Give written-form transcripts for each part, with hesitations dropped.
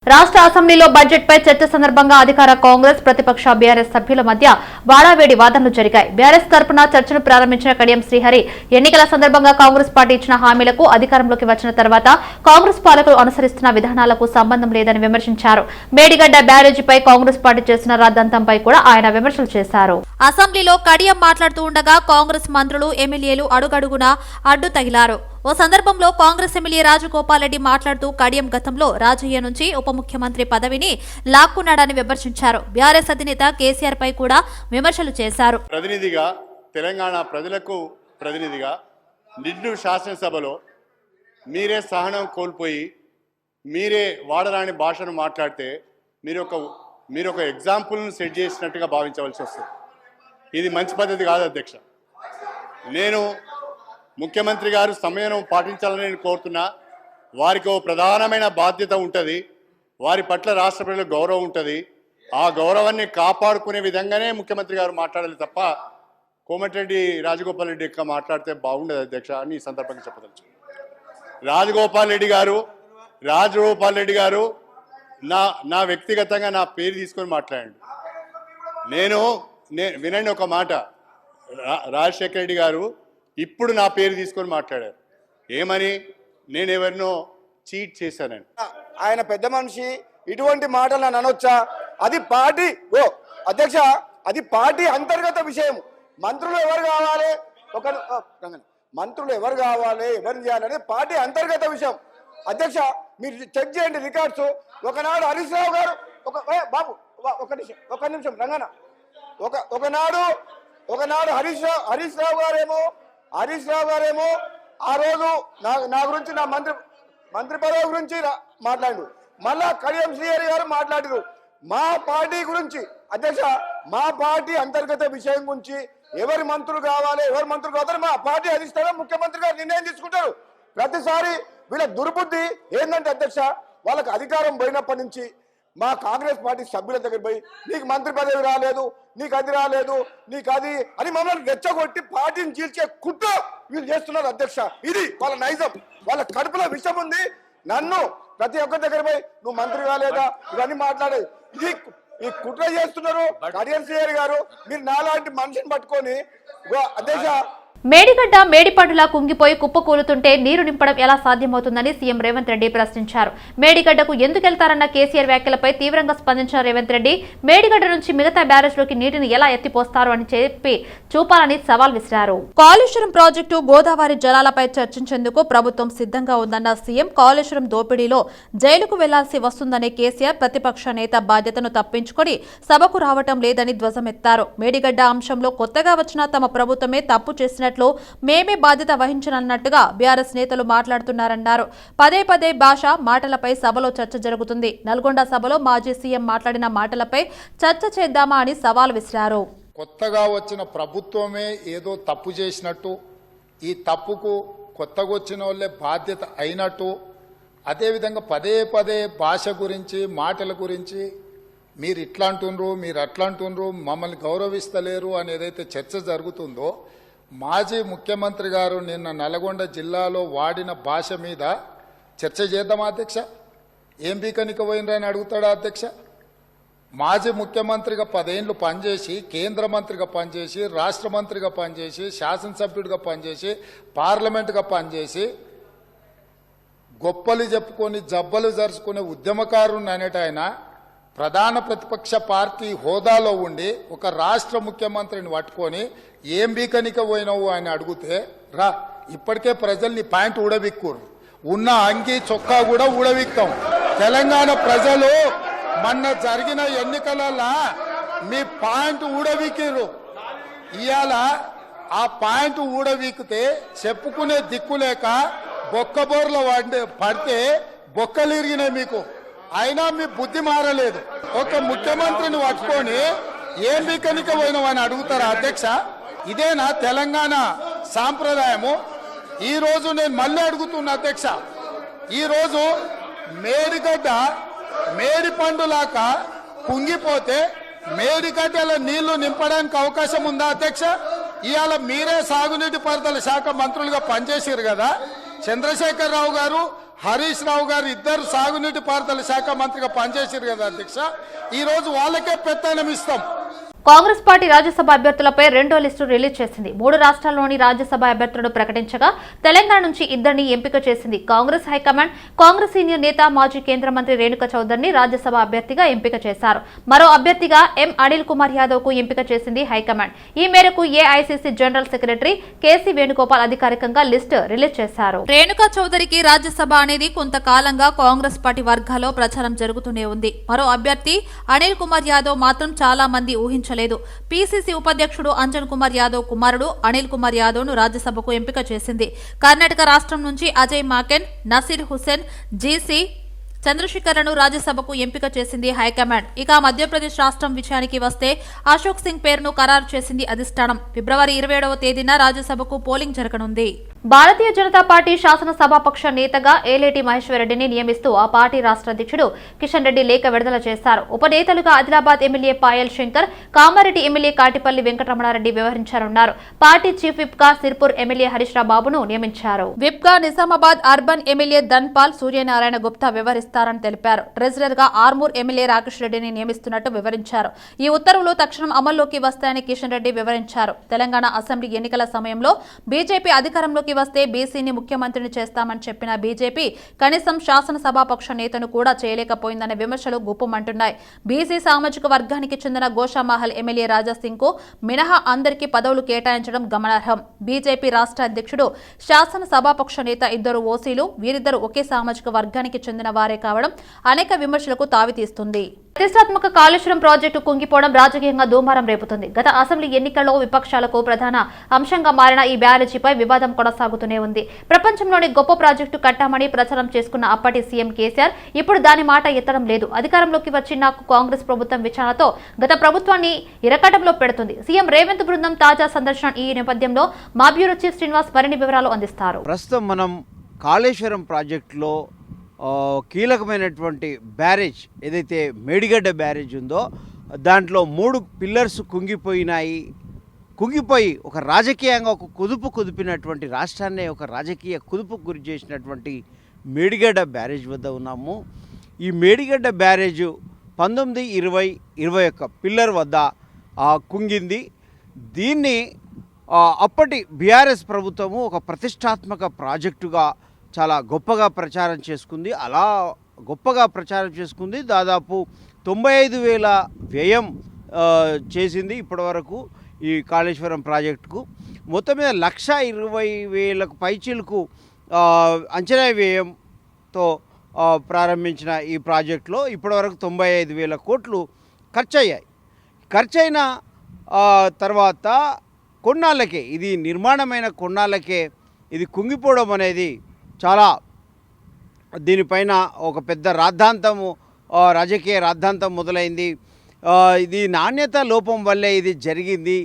రాష్ట్ర అసెంబ్లీలో బడ్జెట్పై చర్చ సందర్భంగా అధికార కాంగ్రెస్ ప్రతిపక్ష బీఆర్ఎస్ సభ్యుల మధ్య వాడావేడి వాదనలు జరిగాయి. బీఆర్ఎస్ తరపున చర్చను ప్రారంభించిన కడియం శ్రీహరి ఎన్నికల సందర్భంగా కాంగ్రెస్ పార్టీ ఇచ్చిన హామీలకు అధికారంలోకి వచ్చిన తర్వాత కాంగ్రెస్ పాలకులు అనుసరిస్తున్న విధానాలకు సంబంధం లేదని విమర్శించారు. మేడిగడ్డ బ్యారేజీపై కాంగ్రెస్ పార్టీ చేసిన రాద్ధాంతంపై కూడా ఆయన విమర్శలు చేశారు. అసెంబ్లీలో కడియం మాట్లాడుతూ ఉండగా కాంగ్రెస్ మంత్రులు ఎమ్మెల్యేలు అడుగడుగునా అడ్డు తగిలారు. ఓ సందర్భంలో కాంగ్రెస్ ఎమ్మెల్యే రాజగోపాల్ రెడ్డి మాట్లాడుతూ కడియం గతంలో రాజయ్య నుంచి ఉప ముఖ్యమంత్రి పదవిని లాక్కున్నాడని విమర్శించారు. బీఆర్ఎస్ అధినేత కేసీఆర్ పై కూడా విమర్శలు చేశారు. ప్రతినిధిగా తెలంగాణ ప్రజలకు ప్రతినిధిగా నిండు శాసనసభలో మీరే సహనం కోల్పోయి మీరే వాడరాని భాషను మాట్లాడితే మీరు ఒక ఎగ్జాంపుల్ను సెట్ చేసినట్టుగా భావించవలసి వస్తుంది. ఇది మంచి పద్ధతి కాదు అధ్యక్ష. నేను ముఖ్యమంత్రి గారు సమయం పాటించాలని నేను కోరుతున్నా. వారికి ఓ ప్రధానమైన బాధ్యత ఉంటుంది. వారి పట్ల రాష్ట్ర ప్రజలకు గౌరవం ఉంటుంది. ఆ గౌరవాన్ని కాపాడుకునే విధంగానే ముఖ్యమంత్రి గారు మాట్లాడాలి తప్ప కోమటిరెడ్డి రాజగోపాల్ రెడ్డి యొక్క మాట్లాడితే బాగుండదు అధ్యక్ష అని ఈ సందర్భంగా చెప్పదలుచు. రాజగోపాల్ రెడ్డి గారు నా వ్యక్తిగతంగా నా పేరు తీసుకొని మాట్లాడండి. నేను వినండి ఒక మాట. రాజశేఖర రెడ్డి గారు ఇప్పుడు నా పేరు తీసుకొని మాట్లాడారు. ఏమని? నేను ఎవరినో చీట్ చేశానని. ఆయన పెద్ద మనిషి ఇటువంటి మాటలు నన్ను అనొచ్చా? అది పార్టీ అధ్యక్ష, అది పార్టీ అంతర్గత విషయం. మంత్రులు ఎవరు కావాలి, ఎవరు చేయాలనేది పార్టీ అంతర్గత విషయం. అధ్యక్ష, మీరు చెక్ చేయండి రికార్డ్స్. ఒకనాడు హరీష్ రావు గారు ఒక నిమిషం రంగన ఒకనాడు హరీష్ రావు గారేమో ఆ రోజు నా గురించి నా మంత్రి పదవి గురించి మాట్లాడు. మళ్ళా కడియం శ్రీహరి గారు మాట్లాడారు మా పార్టీ గురించి. అధ్యక్ష, మా పార్టీ అంతర్గత విషయం గురించి ఎవరు మంత్రులు కావాలి మా పార్టీ అధిష్టానం ముఖ్యమంత్రి గారు నిర్ణయం తీసుకుంటారు. ప్రతిసారి వీళ్ళ దుర్బుద్ధి ఏంటంటే అధ్యక్ష, వాళ్ళకి అధికారం పోయినప్పటి నుంచి మా కాంగ్రెస్ పార్టీ సభ్యుల దగ్గర పోయి నీకు మంత్రి పదవి రాలేదు, నీకు అది రాలేదు, నీకు అది అని మమ్మల్ని రెచ్చగొట్టి పార్టీని చీల్చే కుట్ర వీళ్ళు చేస్తున్నారు అధ్యక్ష. ఇది వాళ్ళ నైజం. వాళ్ళ కడుపులో విషయం ఉంది. నన్ను ప్రతి ఒక్కరి దగ్గర పోయి నువ్వు మంత్రి కాలేదా ఇవన్నీ మాట్లాడే ఈ కుట్ర చేస్తున్నారు. కడియం శ్రీహరి గారు, మీరు నాలాంటి మనిషిని పట్టుకొని అధ్యక్ష మేడిగడ్డ మేడిపండులా కుంగిపోయి కుప్పకూలుతుంటే నీరు నింపడం ఎలా సాధ్యమవుతుందని సీఎం రేవంత్ రెడ్డి ప్రశ్నించారు. మేడిగడ్డకు ఎందుకెళ్తారన్న కేసీఆర్ వ్యాఖ్యలపై తీవ్రంగా స్పందించిన రేవంత్ రెడ్డి మేడిగడ్డ నుంచి మిగతా బ్యారేజ్లోకి నీటిని ఎలా ఎత్తిపోస్తారు అని చెప్పి చూపాలని సవాల్ విసిరారు. కాళేశ్వరం ప్రాజెక్టు గోదావరి జలాలపై చర్చించేందుకు ప్రభుత్వం సిద్ధంగా ఉందన్న సీఎం కాళేశ్వరం దోపిడీలో జైలుకు వెళ్లాల్సి వస్తుందనే కేసీఆర్ ప్రతిపక్ష నేత బాధ్యతను తప్పించుకొని సభకు రావటం లేదని ధ్వజమెత్తారు. మేడిగడ్డ అంశంలో కొత్తగా వచ్చిన తమ ప్రభుత్వమే తప్పు చేసిన మేమే బాధ్యత వహించనన్నట్టుగా బీఆర్ఎస్ నేతలు మాట్లాడుతున్నారన్నారు. పదే భాష మాటలపై సభలో చర్చ జరుగుతుంది. నల్గొండ సభలో మాజీ సీఎం మాట్లాడిన మాటలపై చర్చ చేద్దామా అని సవాల్ విసిరారు. కొత్తగా వచ్చిన ప్రభుత్వమే ఏదో తప్పు చేసినట్టు, ఈ తప్పుకు కొత్తగా వచ్చిన వాళ్ళే బాధ్యత అయినట్టు, అదేవిధంగా పదే భాష గురించి మాటల గురించి మీరు ఇట్లా అంటుండ్రు, మీరు అట్లా అంటుండ్రు, మమ్మల్ని గౌరవిస్తలేరు అని ఏదైతే చర్చ జరుగుతుందో, మాజీ ముఖ్యమంత్రి గారు నిన్న నల్గొండ జిల్లాలో వాడిన భాష మీద చర్చ చేద్దామా అధ్యక్ష? ఏం బీకనిక పోయినరని అడుగుతాడా అధ్యక్ష? మాజీ ముఖ్యమంత్రిగా 10 ఏళ్లు పనిచేసి, కేంద్ర మంత్రిగా పనిచేసి, రాష్ట్ర మంత్రిగా పనిచేసి, శాసనసభ్యుడిగా పనిచేసి, పార్లమెంటుగా పనిచేసి, గొప్పలు చెప్పుకొని జబ్బలు జరుచుకునే ఉద్యమకారుని అనేటాయన ప్రధాన ప్రతిపక్ష పార్టీ హోదాలో ఉండి ఒక రాష్ట్ర ముఖ్యమంత్రిని పట్టుకొని ఏం బీకనిక పోయినావు అని అడిగితే, రా ఇప్పటికే ప్రజల్ని ప్యాంట్ ఊడబిక్కురు, ఉన్న అంగి చొక్కా కూడా ఊడబిక్తాం. తెలంగాణ ప్రజలు మొన్న జరిగిన ఎన్నికలలో మీ ప్యాంట్ ఊడబిక్కిరు. ఇవాళ ఆ ప్యాంటు ఊడబీకితే చెప్పుకునే దిక్కులేక బొక్కబోర్లో పడితే బొక్కలు ఇరిగినాయి మీకు. అయినా మీ బుద్ధి మారలేదు. ఒక ముఖ్యమంత్రిని పట్టుకొని ఏం బీకనిక పోయినావని అడుగుతారా అధ్యక్ష? ఇదేనా తెలంగాణ సాంప్రదాయము? ఈ రోజు నేను మళ్ళీ అడుగుతున్నా అధ్యక్ష, ఈరోజు మేడిగడ్డ మేడిపండులాగా కుంగిపోతే మేడిగడ్డల నీళ్లు నింపడానికి అవకాశం ఉందా అధ్యక్ష? ఇవాళ మీరే సాగునీటి పారుదల శాఖ మంత్రులుగా పనిచేసారు కదా. చంద్రశేఖరరావు గారు హరీష్ రావు గారు ఇద్దరు సాగునీటి పారుదల శాఖ మంత్రిగా పనిచేశారు కదా అధ్యక్ష, ఈరోజు వాళ్ళకే పెత్తనం ఇస్తాం. కాంగ్రెస్ పార్టీ రాజ్యసభ అభ్యర్థులపై రెండో లిస్టు రిలీజ్ చేసింది. 3 రాష్ట్రాల్లోని రాజ్యసభ అభ్యర్థులను ప్రకటించగా తెలంగాణ నుంచి ఇద్దరిని ఎంపిక చేసింది. కాంగ్రెస్ హైకమాండ్ కాంగ్రెస్ సీనియర్ నేత మాజీ కేంద్ర మంత్రి రేణుకా చౌదరిని రాజ్యసభ అభ్యర్థిగా ఎంపిక చేశారు. మరో అభ్యర్థిగా ఎం అనిల్ కుమార్ యాదవ్ కు ఎంపిక చేసింది హైకమాండ్. ఈ మేరకు AICC general secretary KC Venugopal అధికారికంగా లిస్టు రిలీజ్ చేశారు. రేణుకా చౌదరికి రాజ్యసభ అనేది కొంతకాలంగా కాంగ్రెస్ పార్టీ వర్గాల్లో ప్రచారం జరుగుతూనే ఉంది. మరో అభ్యర్థి అనిల్ కుమార్ యాదవ్ మాత్రం చాలా మంది ఊహించారు. పీసీసీ ఉపాధ్యక్షుడు అంజన్ కుమార్ యాదవ్ కుమారుడు అనిల్ కుమార్ యాదవ్ ను రాజ్యసభకు ఎంపిక చేసింది. కర్ణాటక రాష్ట్రం నుంచి అజయ్ మాకెన్, నసీర్ హుస్సేన్, జీసీ చంద్రశేఖర్లను రాజ్యసభకు ఎంపిక చేసింది హైకమాండ్. ఇక మధ్యప్రదేశ్ రాష్ట్రం విషయానికి వస్తే అశోక్ సింగ్ పేరును ఖరారు చేసింది అధిష్టానం. ఫిబ్రవరి 27వ తేదీన రాజ్యసభకు పోలింగ్ జరగనుంది. భారతీయ జనతా పార్టీ శాసనసభాపక్ష నేతగా ఏలేటి మహేశ్వరరెడ్డిని నియమిస్తూ ఆ పార్టీ రాష్ట్ర అధ్యక్షుడు కిషన్ రెడ్డి లేఖ విడుదల చేశారు. ఉపనేతలుగా ఆదిలాబాద్ ఎమ్మెల్యే పాయల్ శంకర్, కామారెడ్డి ఎమ్మెల్యే కాటిపల్లి వెంకటరమణారెడ్డి వ్యవహరించారన్నారు. పార్టీ చీఫ్ విప్ గా సిర్పూర్ ఎమ్మెల్యే హరీష్ రావు బాబును నియమించారు. విప్ గా నిజామాబాద్ అర్బన్ ఎమ్మెల్యే ధన్పాల్ సూర్యనారాయణ గుప్తా వ్యవహరిస్తారని తెలిపారు. ట్రెజరర్ గా ఆర్మూర్ ఎమ్మెల్యే రాకేష్ రెడ్డిని నియమిస్తున్నట్టు వివరించారు. ఈ ఉత్తర్వులు తక్షణం అమల్లోకి వస్తాయని కిషన్ రెడ్డి వివరించారు. తెలంగాణ అసెంబ్లీ ఎన్నికల సమయంలో బీజేపీ అధికారంలోకి వస్తే బీసీని ముఖ్యమంత్రిని చేస్తామని చెప్పిన బీజేపీ కనీసం శాసనసభాపక్ష నేతను కూడా చేయలేకపోయిందనే విమర్శలు గుప్పమంటున్నాయి. బీసీ సామాజిక వర్గానికి చెందిన గోషామహల్ ఎమ్మెల్యే రాజాసింగ్ కు మినహా అందరికీ పదవులు కేటాయించడం గమనార్హం. బీజేపీ రాష్ట్ర అధ్యక్షుడు, శాసనసభాపక్ష నేత ఇద్దరు ఓసీలు, వీరిద్దరు ఒకే సామాజిక వర్గానికి చెందిన వారే కావడం అనేక విమర్శలకు తావితీస్తుంది. ప్రతిష్టాత్మక కాళేశ్వరం ప్రాజెక్టు కుంగిపోవడం రాజకీయంగా దుమారం రేపుతుంది. గత అసెంబ్లీ ఎన్నికల్లో విపక్షాలకు ప్రధాన అంశంగా మారిన ఈ బ్యారేజీపై వివాదం కొనసాగుతూనే ఉంది. ప్రపంచంలోని గొప్ప ప్రాజెక్టు కట్టామని ప్రచారం చేసుకున్న అప్పటి సీఎం కేసీఆర్ ఇప్పుడు దాని మాట ఎత్తడం లేదు. అధికారంలోకి వచ్చిన కాంగ్రెస్ ప్రభుత్వం విచారణతో గత ప్రభుత్వాన్ని ఇరకాటంలో పెడుతుంది. సీఎం రేవంత్ బృందం తాజా సందర్శన. ఈ నేపథ్యంలో మా బ్యూరో చీఫ్ శ్రీనివాస్ మరిన్ని వివరాలు అందిస్తారు. ప్రస్తుతం మనం కాళేశ్వరం ప్రాజెక్టులో కీలకమైనటువంటి బ్యారేజ్ ఏదైతే మేడిగడ్డ బ్యారేజ్ ఉందో దాంట్లో 3 పిల్లర్స్ కుంగిపోయి ఒక రాజకీయంగా ఒక కుదిపినటువంటి రాష్ట్రాన్ని ఒక రాజకీయ కుదుపుకు గురి చేసినటువంటి మేడిగడ్డ బ్యారేజ్ వద్ద ఉన్నాము. ఈ మేడిగడ్డ బ్యారేజ్ 19, 20, 21 పిల్లర్ వద్ద కుంగింది. దీన్ని అప్పటి బీఆర్ఎస్ ప్రభుత్వము ఒక ప్రతిష్టాత్మక ప్రాజెక్టుగా చాలా గొప్పగా ప్రచారం చేసుకుంది. అలా గొప్పగా ప్రచారం చేసుకుంది. దాదాపు 95,000 వ్యయం చేసింది ఇప్పటివరకు ఈ కాళేశ్వరం ప్రాజెక్టుకు. మొత్తం మీద 1,20,000 పైచీలకు అంచనా వ్యయంతో ప్రారంభించిన ఈ ప్రాజెక్టులో ఇప్పటివరకు 95,000 కోట్లు ఖర్చయ్యాయి. ఖర్చయిన తర్వాత కొన్నాళ్ళకే, ఇది నిర్మాణమైన కొన్నాళ్ళకే ఇది కుంగిపోవడం అనేది చాలా దీనిపైన ఒక పెద్ద రాద్ధాంతము, రాజకీయ రాద్ధాంతం మొదలైంది. ఇది నాణ్యత లోపం వల్లే ఇది జరిగింది.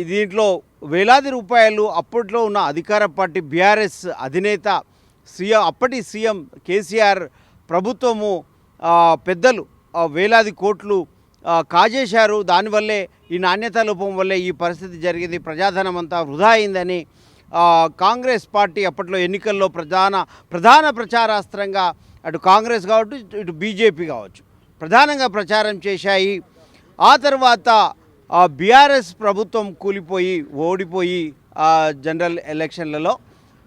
దీంట్లో వేలాది రూపాయలు అప్పట్లో ఉన్న అధికార పార్టీ బీఆర్ఎస్ అధినేత అప్పటి సీఎం కేసీఆర్ ప్రభుత్వము పెద్దలు వేలాది కోట్లు కాజేశారు. దానివల్లే ఈ నాణ్యత లోపం వల్లే ఈ పరిస్థితి జరిగింది. ప్రజాధనం అంతా వృధా అయిందని కాంగ్రెస్ పార్టీ అప్పట్లో ఎన్నికల్లో ప్రధాన ప్రచారాస్త్రంగా అటు కాంగ్రెస్ కావచ్చు ఇటు బీజేపీ కావచ్చు ప్రధానంగా ప్రచారం చేశాయి. ఆ తర్వాత బీఆర్ఎస్ ప్రభుత్వం ఓడిపోయి జనరల్ ఎలక్షన్లలో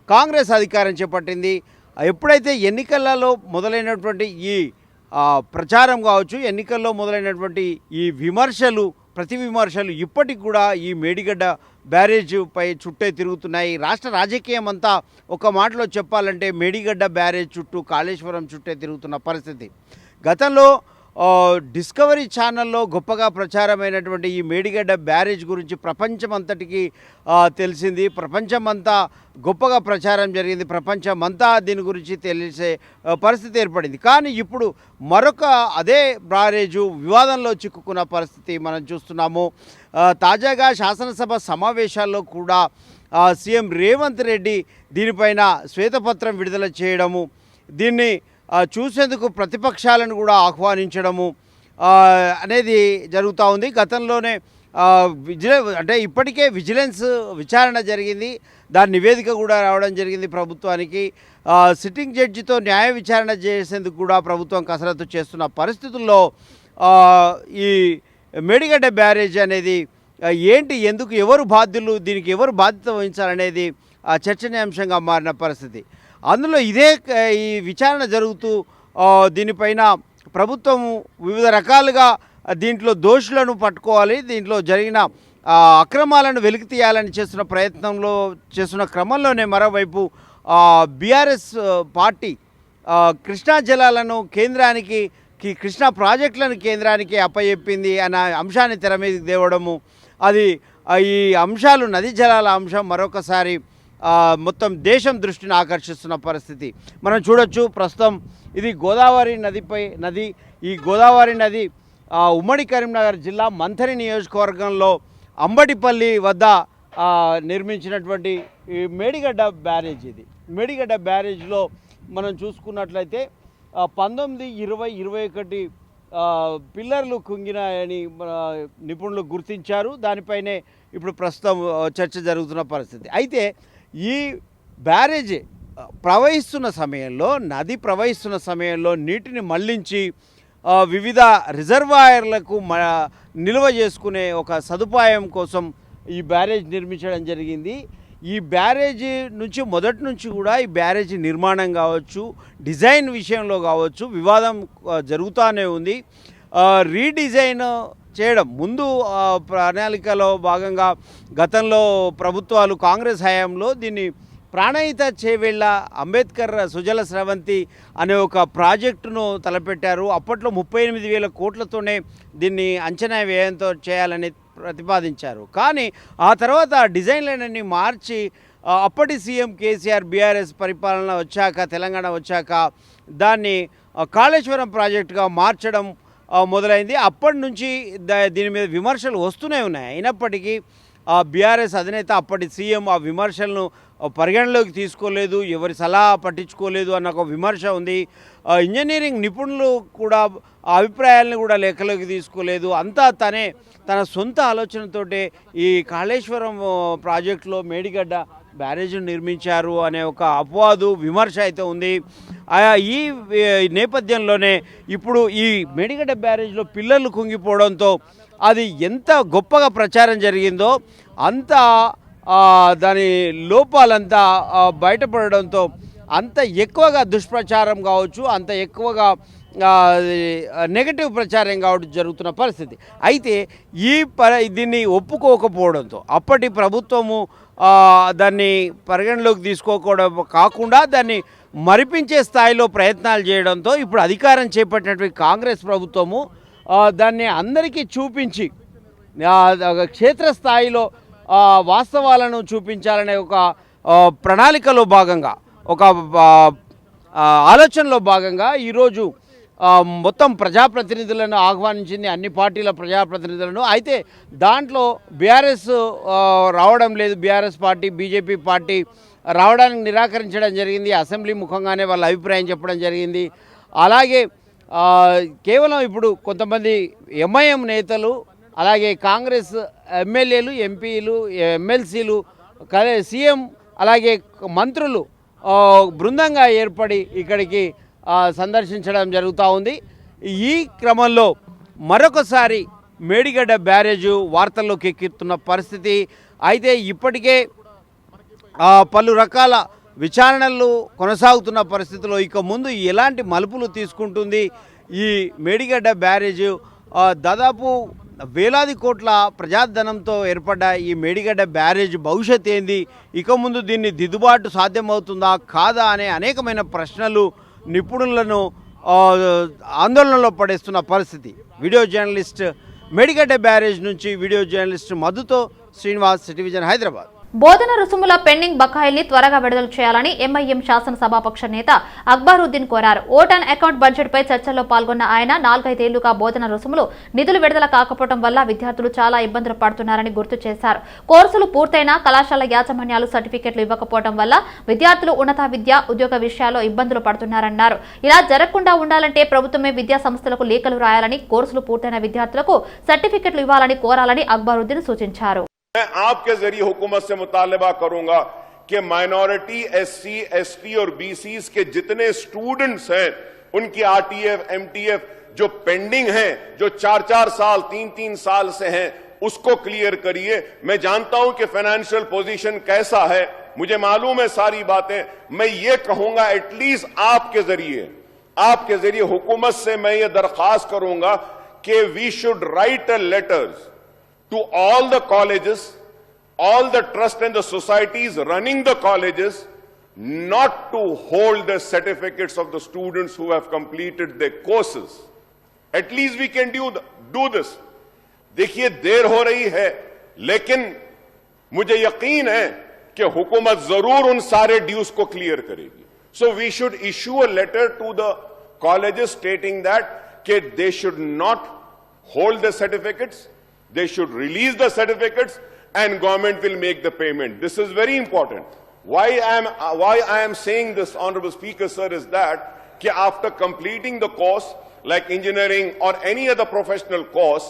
కాంగ్రెస్ అధికారం చేపట్టింది. ఎప్పుడైతే ఎన్నికలలో మొదలైనటువంటి ఈ ప్రచారం కావచ్చు, ఎన్నికల్లో మొదలైనటువంటి ఈ ప్రతి విమర్శలు ఇప్పటికి కూడా ఈ మేడిగడ్డ బ్యారేజ్పై చుట్టే తిరుగుతున్నాయి. రాష్ట్ర రాజకీయం అంతా ఒక మాటలో చెప్పాలంటే మేడిగడ్డ బ్యారేజ్ చుట్టూ, కాళేశ్వరం చుట్టే తిరుగుతున్న పరిస్థితి. గతంలో డిస్కవరీ ఛానల్లో గొప్పగా ప్రచారమైనటువంటి ఈ మేడిగడ్డ బ్యారేజ్ గురించి ప్రపంచమంతటికి తెలిసింది. ప్రపంచమంతా గొప్పగా ప్రచారం జరిగింది. ప్రపంచమంతా దీని గురించి తెలిసే పరిస్థితి ఏర్పడింది. కానీ ఇప్పుడు మరొక అదే బ్యారేజు వివాదంలో చిక్కుకున్న పరిస్థితి మనం చూస్తున్నాము. తాజాగా శాసనసభ సమావేశాల్లో కూడా సీఎం రేవంత్ రెడ్డి దీనిపైన శ్వేతపత్రం విడుదల చేయడము, దీన్ని చూసేందుకు ప్రతిపక్షాలను కూడా ఆహ్వానించడము అనేది జరుగుతూ ఉంది. గతంలోనే అంటే ఇప్పటికే విజిలెన్స్ విచారణ జరిగింది, దాని నివేదిక కూడా రావడం జరిగింది ప్రభుత్వానికి. సిట్టింగ్ జడ్జితో న్యాయ విచారణ చేసేందుకు కూడా ప్రభుత్వం కసరత్తు చేస్తున్న పరిస్థితుల్లో ఈ మేడిగడ్డ బ్యారేజ్ అనేది ఏంటి, ఎందుకు, ఎవరు బాధ్యులు, దీనికి ఎవరు బాధ్యత వహించాలనేది చర్చనీయాంశంగా మారిన పరిస్థితి. అందులో ఈ విచారణ జరుగుతూ దీనిపైన ప్రభుత్వం వివిధ రకాలుగా దీంట్లో దోషులను పట్టుకోవాలి, దీంట్లో జరిగిన అక్రమాలను వెలికి తీయాలని చేస్తున్న క్రమంలోనే మరోవైపు బీఆర్ఎస్ పార్టీ కృష్ణా జలాలను కేంద్రానికి, కృష్ణా ప్రాజెక్టులను కేంద్రానికి అప్పచెప్పింది అన్న అంశాన్ని తెర మీదకి తేవడము, అది ఈ అంశాలు నదీ జలాల అంశం మరొకసారి మొత్తం దేశం దృష్టిని ఆకర్షిస్తున్న పరిస్థితి మనం చూడొచ్చు. ప్రస్తుతం ఇది గోదావరి నది. ఈ గోదావరి నది ఉమ్మడి కరీంనగర్ జిల్లా మంథని నియోజకవర్గంలో అంబటిపల్లి వద్ద నిర్మించినటువంటి ఈ మేడిగడ్డ బ్యారేజ్. ఇది మేడిగడ్డ బ్యారేజ్లో మనం చూసుకున్నట్లయితే 19, 20, 21 పిల్లర్లు కుంగినాయని నిపుణులు గుర్తించారు. దానిపైనే ఇప్పుడు ప్రస్తుతం చర్చ జరుగుతున్న పరిస్థితి. అయితే ఈ బ్యారేజ్ నది ప్రవహిస్తున్న సమయంలో నీటిని మళ్లించి వివిధ రిజర్వాయర్లకు నిల్వ చేసుకునే ఒక సదుపాయం కోసం ఈ బ్యారేజ్ నిర్మించడం జరిగింది. ఈ బ్యారేజ్ నుంచి మొదటి నుంచి కూడా ఈ బ్యారేజ్ నిర్మాణం కావచ్చు, డిజైన్ విషయంలో కావచ్చు వివాదం జరుగుతూనే ఉంది. రీడిజైన్ చేయడం ముందు ప్రణాళికలో భాగంగా గతంలో ప్రభుత్వాలు కాంగ్రెస్ హయాంలో దీన్ని ప్రాణహిత చేవేళ్ల అంబేద్కర్ సుజల స్రవంతి అనే ఒక ప్రాజెక్టును తలపెట్టారు. అప్పట్లో 38,000 కోట్లతోనే దీన్ని అంచనా వ్యయంతో చేయాలని ప్రతిపాదించారు. కానీ ఆ తర్వాత డిజైన్లన్నీ మార్చి అప్పటి సీఎం కేసీఆర్ బీఆర్ఎస్ పరిపాలన వచ్చాక, తెలంగాణ వచ్చాక దాన్ని కాళేశ్వరం ప్రాజెక్టుగా మార్చడం మొదలైంది. అప్పటి నుంచి దీని మీద విమర్శలు వస్తూనే ఉన్నాయి. అయినప్పటికీ బీఆర్ఎస్ అధినేత అప్పటి సీఎం ఆ విమర్శలను పరిగణలోకి తీసుకోలేదు, ఎవరి సలహా పట్టించుకోలేదు అన్న ఒక విమర్శ ఉంది. ఇంజనీరింగ్ నిపుణులు కూడా అభిప్రాయాలను కూడా లెక్కలోకి తీసుకోలేదు. అంతా తన సొంత ఆలోచనతోటే ఈ కాళేశ్వరం ప్రాజెక్టులో మేడిగడ్డ బ్యారేజ్ను నిర్మించారు అనే ఒక అపవాదు, విమర్శ అయితే ఉంది. ఈ నేపథ్యంలోనే ఇప్పుడు ఈ మేడిగడ్డ బ్యారేజ్లో పిల్లర్లు కుంగిపోవడంతో అది ఎంత గొప్పగా ప్రచారం జరిగిందో అంత దాని లోపాలంతా బయటపడడంతో అంత ఎక్కువగా దుష్ప్రచారం కావచ్చు, అంత ఎక్కువగా నెగటివ్ ప్రచారం కావడం జరుగుతున్న పరిస్థితి. అయితే దీన్ని ఒప్పుకోకపోవడంతో అప్పటి ప్రభుత్వము దాన్ని పరిగణలోకి తీసుకోకపోవడం కాకుండా దాన్ని మరిపించే స్థాయిలో ప్రయత్నాలు చేయడంతో ఇప్పుడు అధికారం చేపట్టినటువంటి కాంగ్రెస్ ప్రభుత్వము దాన్ని అందరికీ చూపించి క్షేత్రస్థాయిలో వాస్తవాలను చూపించాలనే ఒక ప్రణాళికలో భాగంగా, ఒక ఆలోచనలో భాగంగా ఈరోజు మొత్తం ప్రజాప్రతినిధులను ఆహ్వానించింది, అన్ని పార్టీల ప్రజాప్రతినిధులను. అయితే దాంట్లో బీఆర్ఎస్ రావడం లేదు. బీఆర్ఎస్ పార్టీ, బీజేపీ పార్టీ రావడానికి నిరాకరించడం జరిగింది. అసెంబ్లీ ముఖంగానే వాళ్ళ అభిప్రాయం చెప్పడం జరిగింది. అలాగే కేవలం ఇప్పుడు కొంతమంది ఎంఐఎం నేతలు, అలాగే కాంగ్రెస్ ఎమ్మెల్యేలు, ఎంపీలు, ఎమ్మెల్సీలు, సీఎం, అలాగే మంత్రులు బృందంగా ఏర్పడి ఇక్కడికి సందర్శించడం జరుగుతూ ఉంది. ఈ క్రమంలో మరొకసారి మేడిగడ్డ బ్యారేజు వార్తల్లోకి ఎక్కిస్తున్న పరిస్థితి. అయితే ఇప్పటికే పలు రకాల విచారణలు కొనసాగుతున్న పరిస్థితిలో ఇక ముందు ఎలాంటి మలుపులు తీసుకుంటుంది ఈ మేడిగడ్డ బ్యారేజు? దాదాపు వేలాది కోట్ల ప్రజాధనంతో ఏర్పడ్డ ఈ మేడిగడ్డ బ్యారేజ్ భవిష్యత్ ఏంది, ఇక ముందు దీన్ని దిద్దుబాటు సాధ్యమవుతుందా కాదా అనే అనేకమైన ప్రశ్నలు నిపుణులను ఆందోళనలో పడేస్తున్న పరిస్థితి. వీడియో జర్నలిస్ట్ మేడిగడ్డ బ్యారేజ్ నుంచి వీడియో జర్నలిస్ట్ మధుతో శ్రీనివాస్, సిటీ విజన్, హైదరాబాద్. బోధన రుసుముల పెండింగ్ బకాయిల్ని త్వరగా విడుదల చేయాలని ఎంఐఎం శాసనసభాపక్ష నేత అక్బరుద్దీన్ కోరారు. ఓటాన్ అకౌంట్ బడ్జెట్పై చర్చల్లో పాల్గొన్న ఆయన 4-5 ఏళ్లుగా బోధన రుసుములు నిధులు విడుదల కాకపోవడం వల్ల విద్యార్థులు చాలా ఇబ్బందులు పడుతున్నారని గుర్తు చేశారు. కోర్సులు పూర్తయినా కళాశాల యాజమాన్యాలు సర్టిఫికెట్లు ఇవ్వకపోవడం వల్ల విద్యార్థులు ఉన్నత విద్య, ఉద్యోగ విషయాల్లో ఇబ్బందులు పడుతున్నారన్నారు. ఇలా జరగకుండా ఉండాలంటే ప్రభుత్వమే విద్యా సంస్థలకు లేఖలు రాయాలని, కోర్సులు పూర్తయిన విద్యార్థులకు సర్టిఫికెట్లు ఇవ్వాలని కోరాలని అక్బరుద్దీన్ సూచించారు. मैं आपके जरिए हुकूमत से मुतालबा करूंगा कि माइनॉरिटी, एससी, एसटी और बीसीज के जितने स्टूडेंट्स हैं उनकी आरटीएफ, एमटीएफ जो पेंडिंग हैं, जो 4-4 साल, 3-3 साल से हैं, उसको क्लियर करिए. मैं जानता हूं कि फाइनेंशियल पोजीशन कैसा है, मुझे मालूम है सारी बातें. मैं ये कहूंगा एटलीस्ट आपके जरिए हुकूमत से मैं ये दरख्वास्त करूंगा कि we should write a letters to all the colleges, all the trust and the societies running the colleges, not to hold the certificates of the students who have completed their courses. At least we can do this. देखिए देर हो रही है, लेकिन मुझे यकीन है कि हुकूमत जरूर उन सारे ड्यूज को क्लियर करेगी. So we should issue a letter to the colleges stating that they should not hold the certificates. They should release the certificates and government will make the payment. This is very important. Why I am saying this, Honorable Speaker, sir, is that after completing the course, like engineering or any other professional course,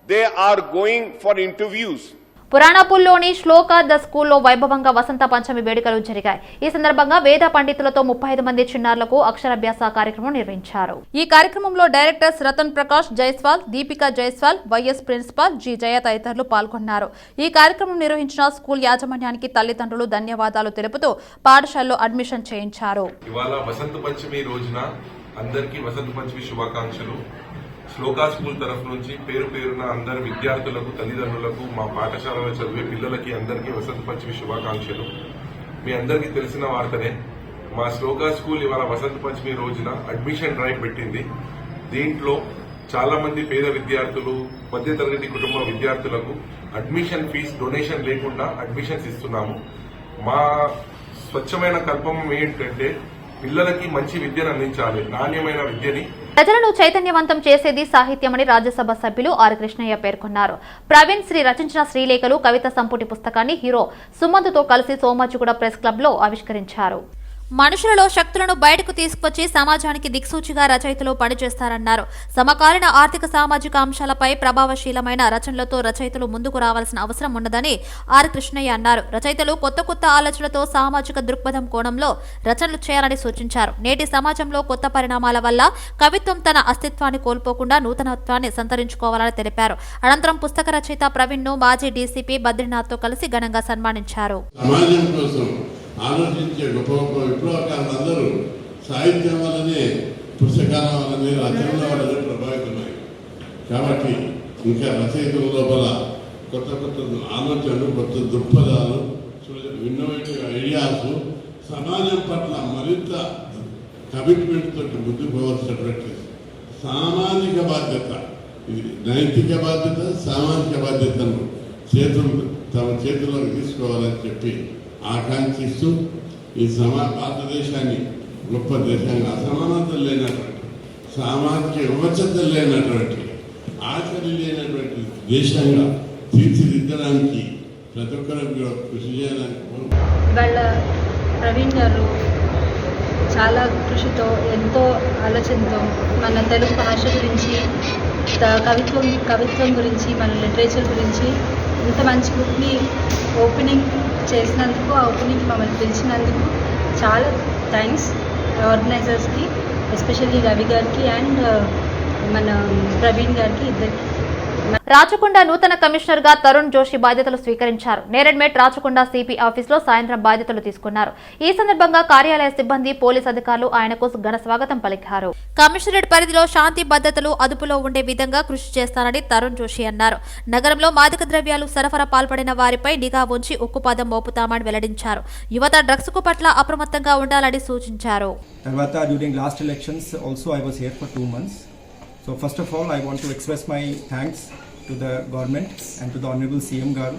they are going for interviews. పురాణపూల్లోని Shloka the స్కూల్లో వైభవంగా వసంత పంచమి వేడుకలు జరిగాయి. ఈ సందర్భంగా వేద పండితులతో 35 మంది చిన్నారులకు అక్షరాభ్యాస కార్యక్రమం నిర్వహించారు. ఈ కార్యక్రమంలో directors Ratan Prakash Jaiswal, Deepika Jaiswal, vice principal G Jaya తదితరులు పాల్గొన్నారు. ఈ కార్యక్రమం నిర్వహించిన స్కూల్ యాజమాన్యానికి తల్లిదండ్రులు ధన్యవాదాలు తెలుపుతూ పాఠశాలలో అడ్మిషన్ చేయించారు. ఇవాళ వసంత పంచమి రోజున అందరికీ వసంత పంచమి శుభాకాంక్షలు. శ్లోకా స్కూల్ తరఫు నుంచి పేరు పేరున అందరి విద్యార్థులకు, తల్లిదండ్రులకు, మా పాఠశాలలో చదివే పిల్లలకి అందరికీ వసంత పంచమి శుభాకాంక్షలు. మీ అందరికీ తెలిసిన వార్తనే, మా శ్లోకా స్కూల్ ఇవాళ వసంత పంచమి రోజున అడ్మిషన్ డ్రైవ్ పెట్టింది. దీంట్లో చాలా మంది పేద విద్యార్థులు, మధ్యతరగతి కుటుంబ విద్యార్థులకు అడ్మిషన్ ఫీజు డొనేషన్ లేకుండా అడ్మిషన్స్ ఇస్తున్నాము. మా స్వచ్ఛమైన కల్పం ఏంటంటే పిల్లలకి మంచి విద్యను అందించాలి, నాణ్యమైన విద్యని. ప్రజలను చైతన్యవంతం చేసేది సాహిత్యమని రాజ్యసభ సభ్యులు ఆర్ కృష్ణయ్య పేర్కొన్నారు. ప్రవీణ్ శ్రీ రచించిన శ్రీలేఖలు కవిత సంపుటి పుస్తకాన్ని హీరో సుమంత్తో కలిసి సోమాజిగూడ ప్రెస్ క్లబ్ లో ఆవిష్కరించారు. మనుషులలో శక్తులను బయటకు తీసుకొచ్చి సమాజానికి దిక్సూచిగా రచయితలు పనిచేస్తారన్నారు. సమకాలీన ఆర్థిక సామాజిక అంశాలపై ప్రభావశీలమైన రచనలతో రచయితలు ముందుకు రావాల్సిన అవసరం ఉన్నదని ఆర్ కృష్ణయ్య అన్నారు. రచయితలు కొత్త కొత్త ఆలోచనలతో సామాజిక దృక్పథం కోణంలో రచనలు చేయాలని సూచించారు. నేటి సమాజంలో కొత్త పరిణామాల వల్ల కవిత్వం తన అస్తిత్వాన్ని కోల్పోకుండా నూతనత్వాన్ని సంతరించుకోవాలని తెలిపారు. అనంతరం పుస్తక రచయిత ప్రవీణ్ ను మాజీ డీసీపీ బద్రీనాథ్తో కలిసి ఘనంగా సన్మానించారు. ఆలోచించే గొప్ప గొప్ప విప్లవకారులందరూ సాహిత్యం వల్లనే, పుస్తకాల వల్లనే, రచనల వల్లనే ప్రభావితమై, కాబట్టి ఇంకా రచయితల లోపల కొత్త కొత్త ఆలోచనలు, కొత్త దృక్పథాలు, ఇన్నోవేటివ్ ఐడియాస్, సమాజం పట్ల మరింత కమిట్మెంట్ తోటి ముందుకు పోవాల్సినటువంటి సామాజిక బాధ్యత, ఇది నైతిక బాధ్యత, సామాజిక బాధ్యతను తమ చేతుల్లోకి తీసుకోవాలని చెప్పి ఆకాంక్షిస్తూ ఈ భారతదేశాన్ని గొప్ప దేశంగా, అసమానతలు లేనటువంటి, సామాజిక వివక్షతలు లేనటువంటి, ఆచరణ లేనటువంటి దేశంగా తీర్చిదిద్దడానికి ప్రతి ఒక్కరు కృషి చేయాలని. వాళ్ళ ప్రవీణ్ గారు చాలా కృషితో, ఎంతో ఆలోచనతో మన తెలుగు భాష గురించి, కవిత్వం గురించి, మన లిటరేచర్ గురించి ఇంత మంచి బుక్ని ఓపెనింగ్ చేసినందుకు, ఆ ఓపెనింగ్ మమ్మల్ని పిలిచినందుకు చాలా థ్యాంక్స్ ఆర్గనైజర్స్కి, ఎస్పెషల్లీ రవి గారికి అండ్ మన ప్రవీణ్ గారికి ఇద్దరికి. రాచకొండ నూతన కమిషనర్ గా తరుణ్ జోషి బాధ్యతలు స్వీకరించారు. నేరెడ్మెట్ రాచకొండ సిపి ఆఫీసులో సాయంత్రం బాధ్యతలు తీసుకున్నారు. ఈ సందర్భంగా కార్యాలయ సిబ్బంది, పోలీస్ అధికారులు ఆయనకు ఘన స్వాగతం పలికారు. కమిషనరేట్ పరిధిలో శాంతి భద్రతలు అదుపులో ఉండే విధంగా కృషి చేస్తానని తరుణ్ జోషి అన్నారు. నగరంలో మాదక ద్రవ్యాలు సరఫరా పాల్పడిన వారిపై నిఘా ఉంచి ఉక్కుపాదం మోపుతామని వెల్లడించారు. యువత డ్రగ్స్ కు పట్ల అప్రమత్తంగా ఉండాలని సూచించారు. So first of all, I want to express my thanks to the government and to the Honorable CM Garu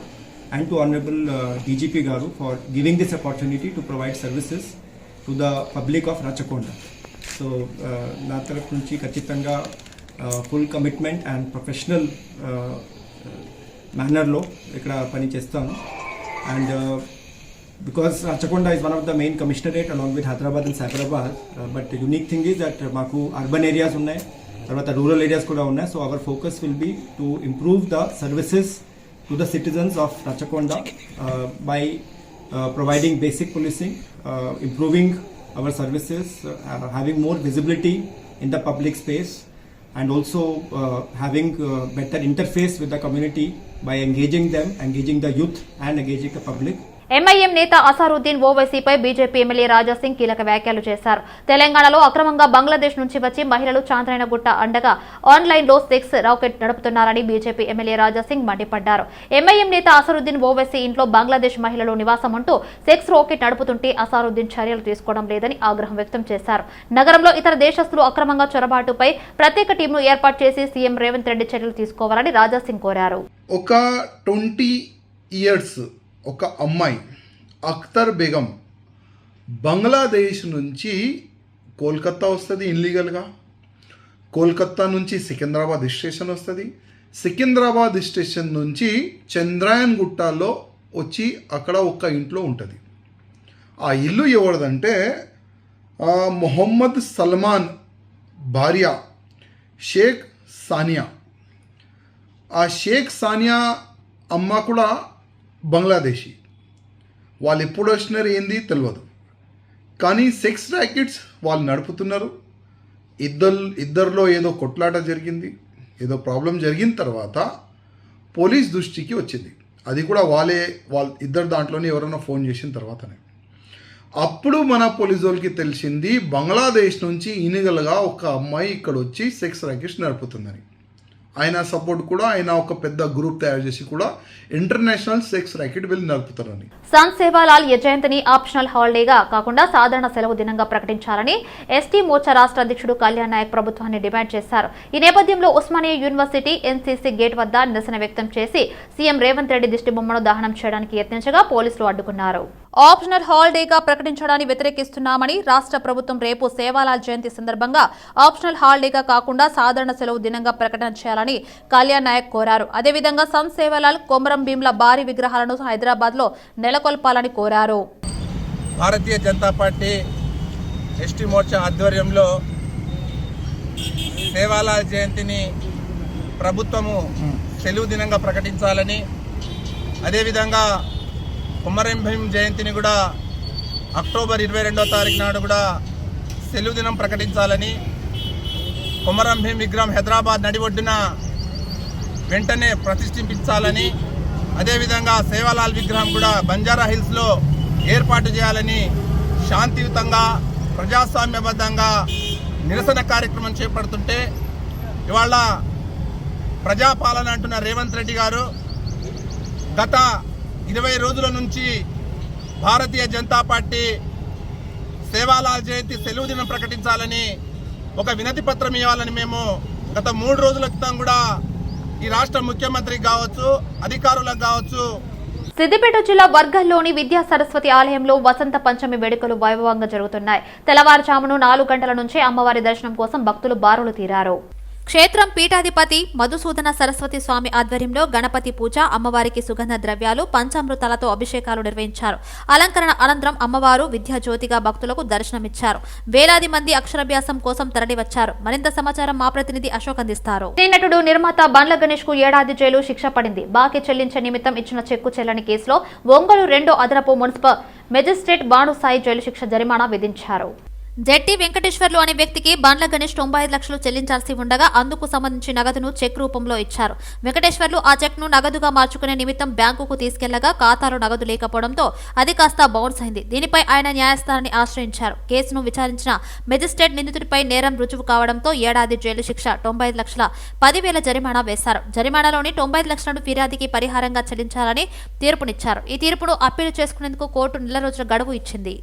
and to Honorable DGP Garu for giving this opportunity to provide services to the public of Rachakonda. So, na taraf nunchi kachitanga full commitment and professional manner lo ikkada pani chestanu, and because Rachakonda is one of the main commissionerate along with Hyderabad and Cyberabad, but the unique thing is that maku urban areas unnai, tarvata rural areas kuda unnai. So our focus will be to improve the services to the citizens of Rachakonda by providing basic policing, improving our services, having more visibility in the public space, and also having better interface with the community by engaging them, engaging the youth and engaging the public. MIM నేత అసారుద్దీన్ ఓవైసీపై BJP MLA Raja Singh కీలక వ్యాఖ్యలు చేశారు. తెలంగాణలో అక్రమంగా బంగ్లాదేశ్ నుంచి వచ్చి మహిళలు చాంద్రాయణగుట్ట అండగా ఆన్లైన్లో సెక్స్ రాకెట్ నడుపుతున్నారని బీజేపీ ఎమ్మెల్యే రాజాసింగ్ మండిపడ్డారు. ఎంఐఎం నేత అసారుద్దీన్ ఓవైసీ ఇంట్లో బంగ్లాదేశ్ మహిళలు నివాసం ఉంటూ సెక్స్ రాకెట్ నడుపుతుంటే అసారుద్దీన్ చర్యలు తీసుకోవడం లేదని ఆగ్రహం వ్యక్తం చేశారు. నగరంలో ఇతర దేశస్తులు అక్రమంగా చొరబాటుపై ప్రత్యేక టీంను ఏర్పాటు చేసి సీఎం రేవంత్ రెడ్డి చర్యలు తీసుకోవాలని రాజాసింగ్ కోరారు. ఒక 20 years ఒక అమ్మాయి అఖ్తర్ బేగం బంగ్లాదేశ్ నుంచి కోల్కతా వస్తుంది ఇన్లీగల్గా. కోల్కతా నుంచి సికింద్రాబాద్ స్టేషన్ వస్తుంది. సికింద్రాబాద్ స్టేషన్ నుంచి చంద్రాయన్ గుట్టాలో వచ్చి అక్కడ ఒక్క ఇంట్లో ఉంటుంది. ఆ ఇల్లు ఎవరిదంటే మొహమ్మద్ సల్మాన్ భార్య షేక్ సానియా. ఆ షేక్ సానియా అమ్మ కూడా బంగ్లాదేశీ. వాళ్ళు ఎప్పుడు వచ్చినారు ఏంది తెలియదు, కానీ సెక్స్ ర్యాకెట్స్ వాళ్ళు నడుపుతున్నారు. ఇద్దరిలో ఏదో కొట్లాట జరిగింది, ఏదో ప్రాబ్లం జరిగిన తర్వాత పోలీస్ దృష్టికి వచ్చింది. అది కూడా వాళ్ళ ఇద్దరు దాంట్లోనే ఎవరైనా ఫోన్ చేసిన తర్వాతనే. అప్పుడు మన పోలీసు వాళ్ళకి తెలిసింది బంగ్లాదేశ్ నుంచి ఇనిగల్గా ఒక అమ్మాయి ఇక్కడ వచ్చి సెక్స్ ర్యాకెట్స్ నడుపుతుందని. ఆయన సపోర్ట్ కూడా ఆయన ఒక పెద్ద గ్రూప్ తయారు చేసి కూడా ఇంటర్నేషనల్ సెక్స్ ర్యాకెట్ వెళ్ళి నడుపుతారని. సంత్ సేవాలాల్ జయంతిని ఆప్షనల్ హాలిడేగా కాకుండా సాధారణ సెలవు దినంగా ప్రకటించాలని ఎస్టీ మోర్చా రాష్ట్ర అధ్యక్షుడు కళ్యాణ్ నాయక్ ప్రభుత్వాన్ని డిమాండ్ చేశారు. ఈ నేపథ్యంలో ఉస్మానియా యూనివర్సిటీ ఎన్సీసీ గేట్ వద్ద నిరసన వ్యక్తం చేసి సీఎం రేవంత్ రెడ్డి దిష్టి బొమ్మను దహనం చేయడానికి యత్నించగా పోలీసులు అడ్డుకున్నారు. ఆప్షనల్ హాలిడేగా ప్రకటించడాన్ని వ్యతిరేకిస్తున్నామని, రాష్ట్ర ప్రభుత్వం రేపు సేవాలాల్ జయంతి సందర్భంగా ఆప్షనల్ హాలిడేగా కాకుండా సాధారణ సెలవు దినంగా ప్రకటన చేయాలని కళ్యాణ్ నాయక్ కోరారు. అదేవిధంగా సంత్ సేవాలాల్, కొమరం భీమ్ల భారీ విగ్రహాలను హైదరాబాద్ లో నెలకొల్పాలని కోరారు. భారతీయ జనతా పార్టీ ఎస్టీ మోర్చా ఆధ్వర్యంలో సేవాలాల్ జయంతిని ప్రభుత్వము సెలవు దినంగా ప్రకటించాలని, అదేవిధంగా కొమరం భీం జయంతిని కూడా అక్టోబర్ 22వ తారీఖు నాడు కూడా సెలవు దినం ప్రకటించాలని, కొమరం భీం విగ్రహం హైదరాబాద్ నడి ఒడ్డున వెంటనే ప్రతిష్ఠించాలని, అదేవిధంగా సేవాలాల్ విగ్రహం కూడా బంజారా హిల్స్లో ఏర్పాటు చేయాలని శాంతియుతంగా ప్రజాస్వామ్యబద్ధంగా నిరసన కార్యక్రమం చేపడుతుంటే ఇవాళ ప్రజాపాలన అంటున్న రేవంత్ రెడ్డి గారు గత 20 రోజుల నుంచి భారతీయ జనతా పార్టీ సేవాలాల్ జయంతి సెలవు దినం ప్రకటించాలని ఒక వినతి పత్రం ఇవ్వాలని మేము గత 3 రోజుల క్రితం కూడా ఈ రాష్ట్ర ముఖ్యమంత్రికి కావచ్చు, అధికారులకు కావచ్చు. సిద్దిపేట జిల్లా వర్గల్లోని విద్యా సరస్వతి ఆలయంలో వసంత పంచమి వేడుకలు వైభవంగా జరుగుతున్నాయి. తెల్లవారుజామును 4 గంటల నుంచే అమ్మవారి దర్శనం కోసం భక్తులు బారులు తీరారు. క్షేత్రం పీఠాధిపతి మధుసూదన సరస్వతి స్వామి ఆధ్వర్యంలో గణపతి పూజ, అమ్మవారికి సుగంధ ద్రవ్యాలు, పంచామృతాలతో అభిషేకాలు నిర్వహించారు. అలంకరణ అనంతరం అమ్మవారు విద్యాజ్యోతిగా భక్తులకు దర్శనమిచ్చారు. వేలాది మంది అక్షరాభ్యాసం కోసం తరలివచ్చారు. మరింత సమాచారం మా ప్రతినిధి అశోక్ అందిస్తారు. నటుడు నిర్మాత బండ్ల గణేష్ కు 1 ఏడాది జైలు శిక్ష పడింది. బాకీ చెల్లించే నిమిత్తం ఇచ్చిన చెక్కు చెల్లని కేసులో ఒంగోలు 2వ అదనపు మున్సిపల్ మెజిస్ట్రేట్ భానుసాయి జైలు శిక్ష జరిమానా విధించారు. జెట్టి వెంకటేశ్వర్లు అనే వ్యక్తికి బండ్ల గణేష్ 95 లక్షలు చెల్లించాల్సి ఉండగా అందుకు సంబంధించి నగదును చెక్ రూపంలో ఇచ్చారు. వెంకటేశ్వర్లు ఆ చెక్ను నగదుగా మార్చుకునే నిమిత్తం బ్యాంకుకు తీసుకెళ్లగా ఖాతాలో నగదు లేకపోవడంతో అది కాస్త బౌన్స్ అయింది. దీనిపై ఆయన న్యాయస్థానాన్ని ఆశ్రయించారు. కేసును విచారించిన మెజిస్ట్రేట్ నిందితుడిపై నేరం రుజువు కావడంతో 1 ఏడాది జైలు శిక్ష, 95 లక్షల 10,000 జరిమానా వేశారు. జరిమానాలోని 95 లక్షలను ఫిర్యాదుకి పరిహారంగా చెల్లించాలని తీర్పునిచ్చారు. ఈ తీర్పును అప్పీలు చేసుకునేందుకు కోర్టు నెల రోజుల గడువు ఇచ్చింది.